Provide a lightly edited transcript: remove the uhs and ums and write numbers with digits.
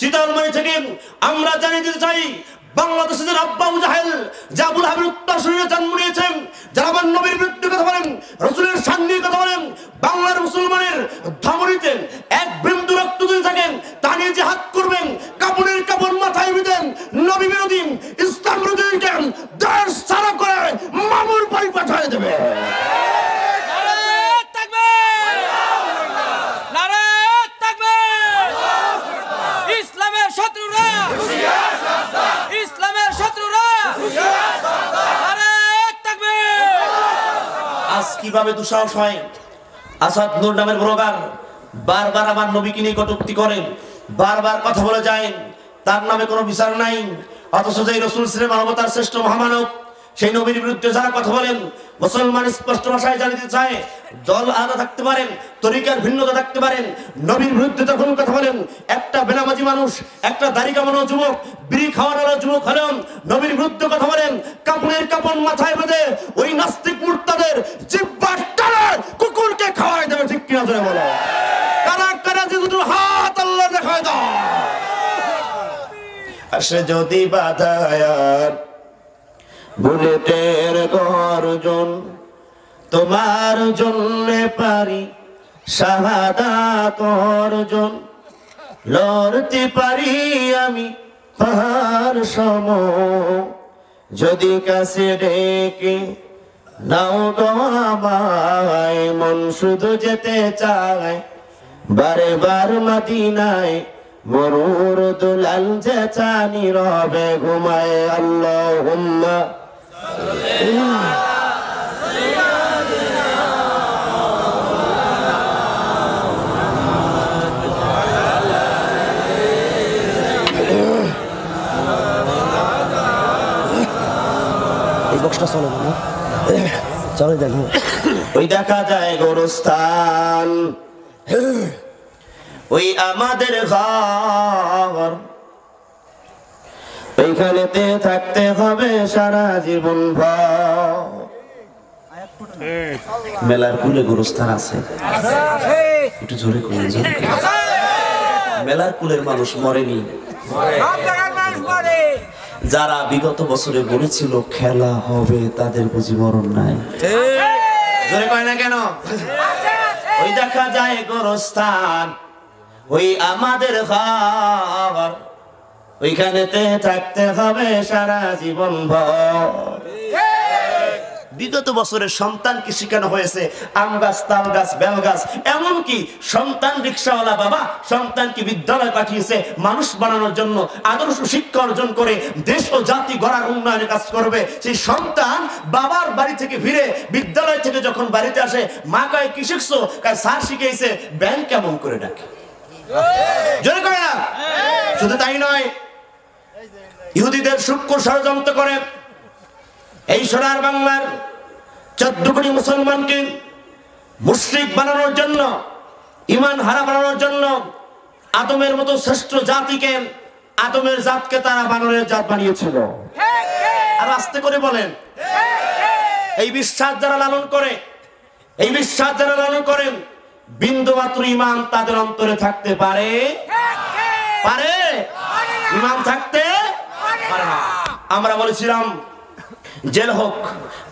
চিতালমারি থেকে আমরা জানিয়ে দিতে চাই, বাংলাদেশের আব্বা আবু জাহেল জাবুল হাবিব উত্তরসূরিতে জন্ম নিয়েছেন, যারা আমার নবীর বিরুদ্ধে কথা বলেন, রাসূলের শান নিয়ে কথা বলেন, বাংলার মুসলমানের ধমনীতে এক বিন্দু রক্ত যদি থাকেন তা নিয়ে জিহাদ করবেন, কাপড়ের কাপড় মাথায় বিঁধেন, নবী বিরোধী ইসলাম বিরোধীকে দেশ ছাড়া করে মামুর বাড়ি পাঠিয়ে দেবে। আজ কিভাবে দুঃসাহস হয় আসাদ নূর নামের ব্লগার বারবার আমার নবীকে নিয়ে কটূক্তি করেন, বারবার কথা বলে যায়, তার নামে কোনো বিচার নাই, অথচ যে রাসূল ছিলেন মানবতার শ্রেষ্ঠ মহামানব, সেই নবীর বিরুদ্ধে যারা কথা বলেন, মুসলমান স্পষ্ট ভাষায় জানিয়ে চায় দল আলাদা থাকতে পারেন, তরিকার ভিন্নতা থাকতে পারেন, নবীর বিরুদ্ধে যখন কথা বলেন, একটা বেনামাজি মানুষ, একটা দাড়ি কামানো যুবক, বিড়ি খাওয়ানো যুবক হলেও নবীর বিরুদ্ধে কথা বলেন, কাপড়ের কাপড় মাথায় বেঁধে ওই নাস্তিক মুরতাদের জিহ্বা টানে কুকুরকে খাওয়াই দেবে। ঠিক কিনা জোরে বলো, কারা কারা যে দুটো হাত আল্লাহ দেখায় দাও। আসে যদি বাধায় বুলেটের গর্জন, তোমার জন্যে পারি শাহাদাত অর্জন, লড়তে পারি আমি পাহাড় সম, যদি কাছে ডেকে নাও গো আমায়, মন শুধু যেতে চায় বারে বার মদিনায়, মরুর দুলাল যে চানি রবে ঘুমায়। আল্লাহুম্মা এই বক্সটা চলে না, চলে দেন। ওই দেখা যায় গোরস্থান, ওই আমাদের ঘর, ওইখানেতে থাকতে হবে সারা জীবন ভর। মেলার কুলে গোরস্থান আছে, একটু জোরে করে, মেলার কুলের মানুষ মরেনি, যারা বিগত বছরে বলেছিল খেলা হবে তাদের বুঝি মরণ নাই, জোরে কয় না কেন? ওই দেখা যায় গোরস্থান, ওই আমাদের ঘর, ওইখানেতে থাকতে হবে সারা জীবন ভর। বিগত বছরের সন্তানকে শেখানো হয়েছে আম গাছ, তাল গাছ, বেল গাছ, এমনকি সন্তান রিক্সাওয়ালা বাবা সন্তানকে বিদ্যালয় পাঠিয়েছে মানুষ বানানোর জন্য, আদর্শ শিক্ষা অর্জন করে দেশ ও জাতি গড়ার উন্নয়নের কাজ করবে। সেই সন্তান বাবার বাড়ি থেকে ফিরে বিদ্যালয় থেকে যখন বাড়িতে আসে, মা কয় কি শিখছো? কয় স্যার শিখিয়েছে ব্যাংক কেমন করে ডাকে। জোরে করে না? শুধু তাই নয়, ইহুদিদের সূক্ষ্ম ষড়যন্ত্র করে এই সোনার বাংলার 14 কোটি মুসলমানকে মুশরিক বানানোর জন্য, ঈমান হারা বানানোর জন্য আদমের মতো শ্রেষ্ঠ জাতিকে, আদমের জাতকে তারা বানরের জাত বানিয়েছিল। আর আস্তে করে বলেন, এই বিশ্বাস যারা লালন করে, এই বিশ্বাস যারা লালন করেন, বিন্দু মাত্র ঈমান তাদের অন্তরে থাকতে পারে? পারে? ঈমান থাকতে পারে না। আমরা বলেছিলাম জেল হোক,